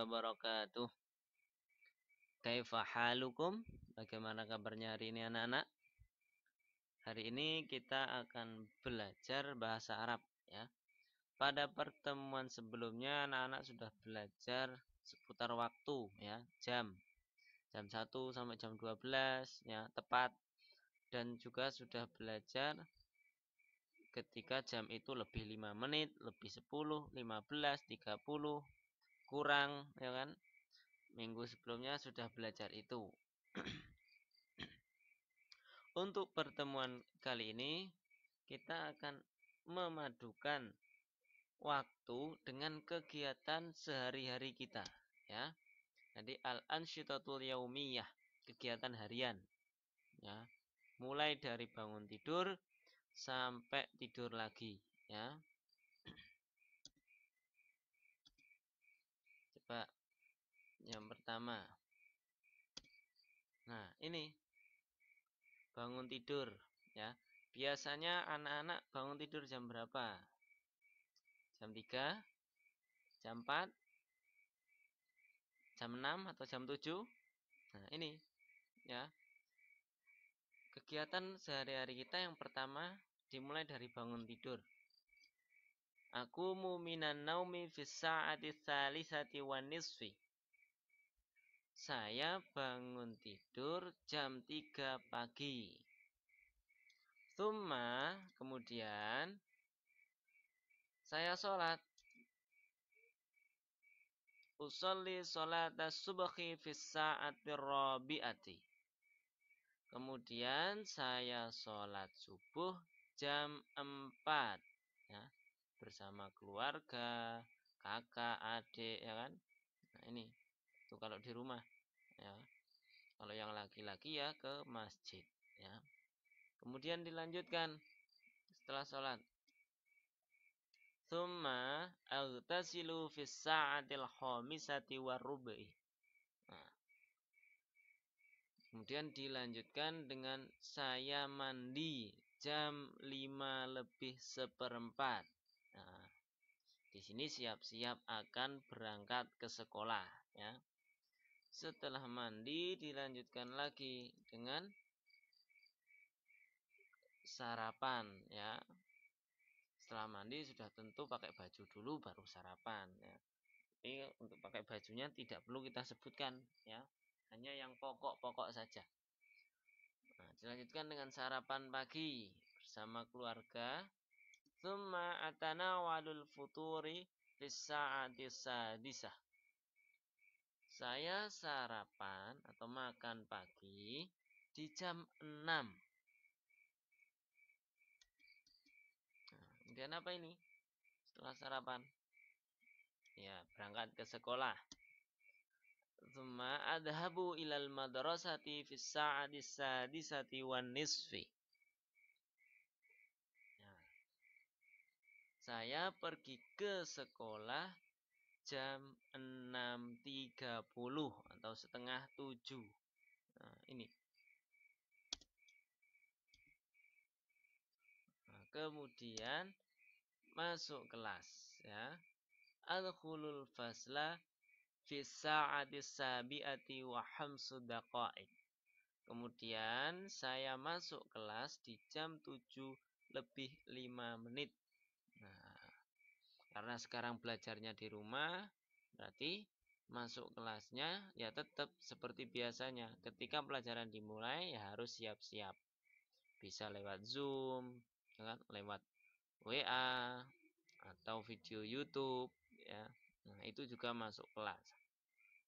wabarakatuh. Kaifa halukum? Bagaimana kabarnya hari ini anak-anak? Hari ini kita akan belajar bahasa Arab ya. Pada pertemuan sebelumnya anak-anak sudah belajar seputar waktu ya, jam 1 sampai jam 12 ya, tepat. Dan juga sudah belajar ketika jam itu lebih 5 menit, lebih 10, 15, 30, kurang ya kan? Minggu sebelumnya sudah belajar itu. Untuk pertemuan kali ini kita akan memadukan waktu dengan kegiatan sehari-hari kita ya. Jadi al-ansyitatul yaumiyah, kegiatan harian ya. Mulai dari bangun tidur sampai tidur lagi ya. Coba yang pertama. Nah, ini bangun tidur ya. Biasanya anak-anak bangun tidur jam berapa? Jam 3, jam 4, jam 6 atau jam 7? Nah, ini ya. Kegiatan sehari-hari kita yang pertama dimulai dari bangun tidur. Aku minan naumi fis sa'ati tsalisati wan nisfi. Saya bangun tidur jam 3 pagi. Tsumma, kemudian saya sholat. Usolli sholata subhi fis sa'ati rabi'ati. Kemudian saya sholat subuh jam 4 ya, bersama keluarga, kakak, adik ya kan. Nah, ini itu kalau di rumah ya. Kalau yang laki-laki ya ke masjid ya. Kemudian dilanjutkan setelah sholat. Tsumma aghtasilu fis sa'atil khamisati warub'i. Nah, kemudian dilanjutkan dengan saya mandi jam 5 lebih seperempat. Nah, di sini siap-siap akan berangkat ke sekolah ya. Setelah mandi dilanjutkan lagi dengan sarapan ya. Setelah mandi sudah tentu pakai baju dulu baru sarapan ya. Tapi untuk pakai bajunya tidak perlu kita sebutkan ya. Hanya yang pokok-pokok saja. Nah, dilanjutkan dengan sarapan pagi bersama keluarga. Tsumma atanawalul futuri fis sa'ati sadisah. Saya sarapan atau makan pagi di jam 6. Nah, kemudian apa ini? Setelah sarapan. Ya, berangkat ke sekolah. Tsumma adhabu ilal madrasati fis sa'ati sadisati wan nisfi. Nah, saya pergi ke sekolah jam 6.30 atau setengah 7. Nah, ini. Nah, kemudian masuk kelas ya. Adkhulul fasla fi sa'ati sabi'ati wa khamsu daqa'iq. Kemudian saya masuk kelas di jam 7 lebih 5 menit. Nah, karena sekarang belajarnya di rumah, berarti masuk kelasnya ya tetap seperti biasanya. Ketika pelajaran dimulai ya harus siap-siap. Bisa lewat Zoom, ya kan? Lewat WA atau video YouTube ya. Nah, itu juga masuk kelas.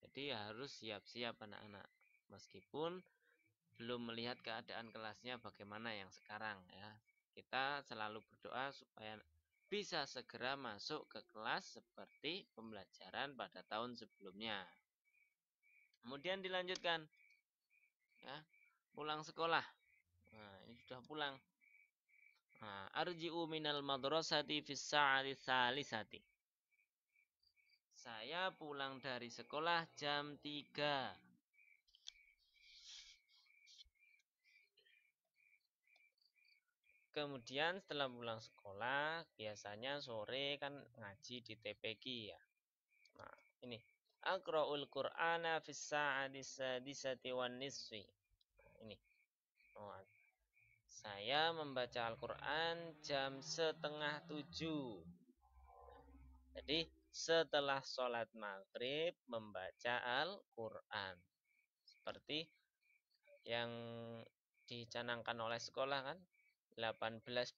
Jadi ya harus siap-siap anak-anak. Meskipun belum melihat keadaan kelasnya bagaimana yang sekarang ya. Kita selalu berdoa supaya bisa segera masuk ke kelas seperti pembelajaran pada tahun sebelumnya. Kemudian dilanjutkan ya, pulang sekolah. Nah, ini sudah pulang. Nah, arji'u minal madrasati fis sa'ati tsalisati. Saya pulang dari sekolah jam 3. Kemudian setelah pulang sekolah, biasanya sore kan ngaji di TPQ ya. Nah, ini Aqra'ul Qur'ana fis sa'ati sadisati wan nisfi. Ini. Oh, saya membaca Al-Quran jam 6:30. Jadi setelah sholat maghrib membaca Al-Quran. Seperti yang dicanangkan oleh sekolah kan. 18.20.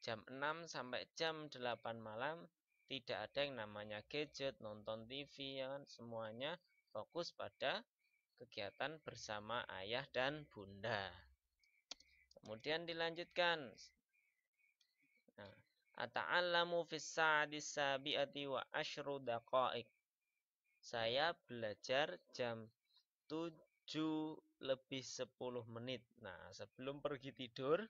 Jam 6 sampai jam 8 malam. Tidak ada yang namanya gadget, nonton TV. Ya kan? Semuanya fokus pada kegiatan bersama ayah dan bunda. Kemudian dilanjutkan. Nah, ata'allamu fis sa'ati sabi'ati wa asyru daqa'iq. Saya belajar jam 7:10. Nah, sebelum pergi tidur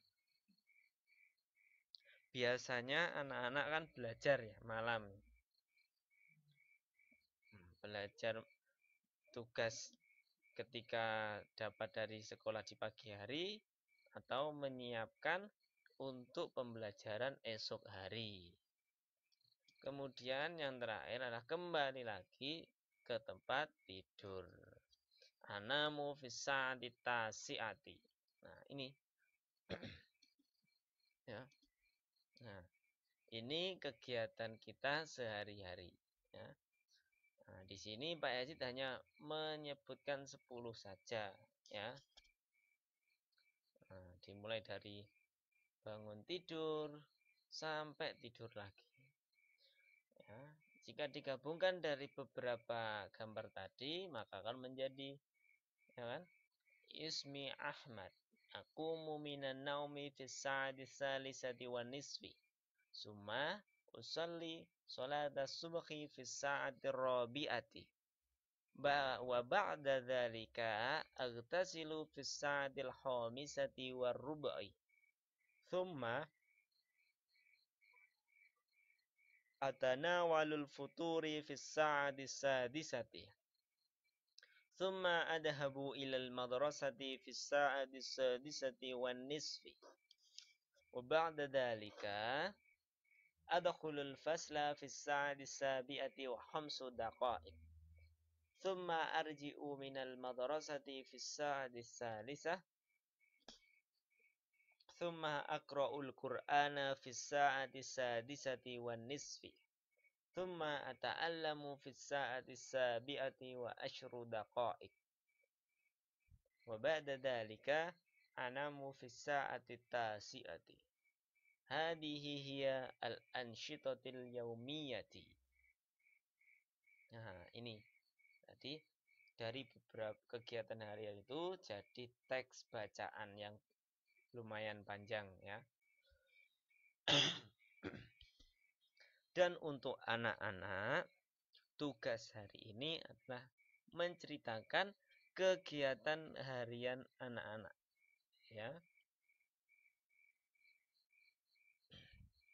biasanya anak-anak kan belajar ya malam. Belajar tugas ketika dapat dari sekolah di pagi hari atau menyiapkan untuk pembelajaran esok hari. Kemudian yang terakhir adalah kembali lagi ke tempat tidur. Anamu fis sa'ati tasi'ati. Nah, ini ya. Nah, ini kegiatan kita sehari-hari ya. Nah, di sini Pak Yazid hanya menyebutkan 10 saja ya. Nah, dimulai dari bangun tidur sampai tidur lagi. Ya, jika digabungkan dari beberapa gambar tadi, maka akan menjadi ya kan? Ismi Ahmad. Aqumu minan naumi fis sa'ati salisati wan nisfi. Summa usalli salata subhi fis sa'ati rabi'ati. Wa ba'da dzalika aghtasilu fis sa'atil khamisati war rub'i. Thumma atanawalul futuri fis sa'ati sadisati. Thumma adhabu ilal madrasati fis sa'ati sadisati wan nisfi. Wa ba'da dhalika adkhulul fasla fis sa'ati sabi'ati wa khamsu daqa'iq. Thumma arji'u minal madrasati fis sa'ati salisah. Thumma aqra'ul Qur'ana fis sa'ati sadisati wan nisfi. Thumma ata'allamu fis sa'ati sabi'ati wa asyru daqa'iq. Wa ba'da dhalika anamu fis sa'ati tasi'ati. Hadihi hiya al-ansyitatil yaumiyati. Nah, ini. Jadi dari beberapa kegiatan harian itu jadi teks bacaan yang lumayan panjang ya. Dan untuk anak-anak, tugas hari ini adalah menceritakan kegiatan harian anak-anak ya.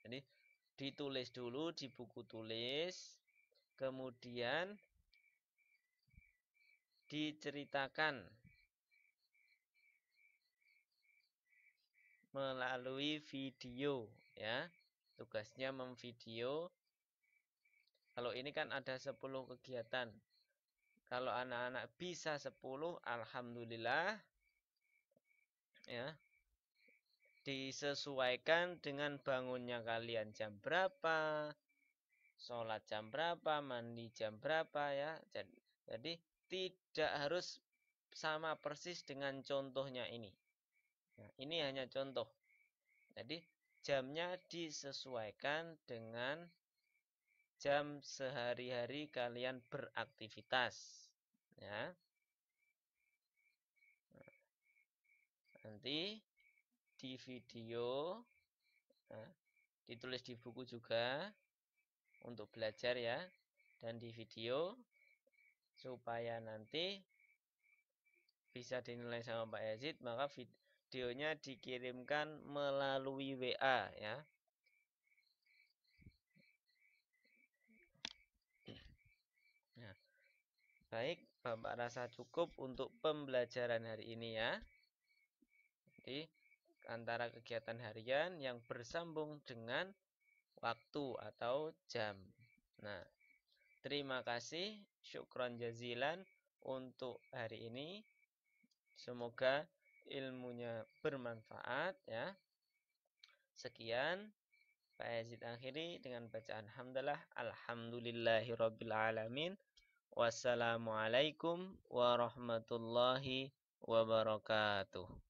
Jadi ditulis dulu di buku tulis, kemudian diceritakan melalui video ya. Tugasnya memvideo. Kalau ini kan ada 10 kegiatan. Kalau anak-anak bisa 10, alhamdulillah ya. Disesuaikan dengan bangunnya kalian jam berapa, sholat jam berapa, mandi jam berapa ya. Jadi tidak harus sama persis dengan contohnya ini. Nah, ini hanya contoh. Jadi jamnya disesuaikan dengan jam sehari-hari kalian beraktivitas. Ya. Nanti di video, nah, ditulis di buku juga untuk belajar ya, dan di video supaya nanti bisa dinilai sama Pak Yazid, maka videonya dikirimkan melalui WA ya. Nah, baik, Bapak rasa cukup untuk pembelajaran hari ini ya. Jadi antara kegiatan harian yang bersambung dengan waktu atau jam. Nah, Terima kasih, syukran jazilan untuk hari ini. Semoga ilmunya bermanfaat ya. Sekian, Pak Yazid akhiri dengan bacaan hamdalah. Alhamdulillahirabbil alamin. Wassalamualaikum warahmatullahi wabarakatuh.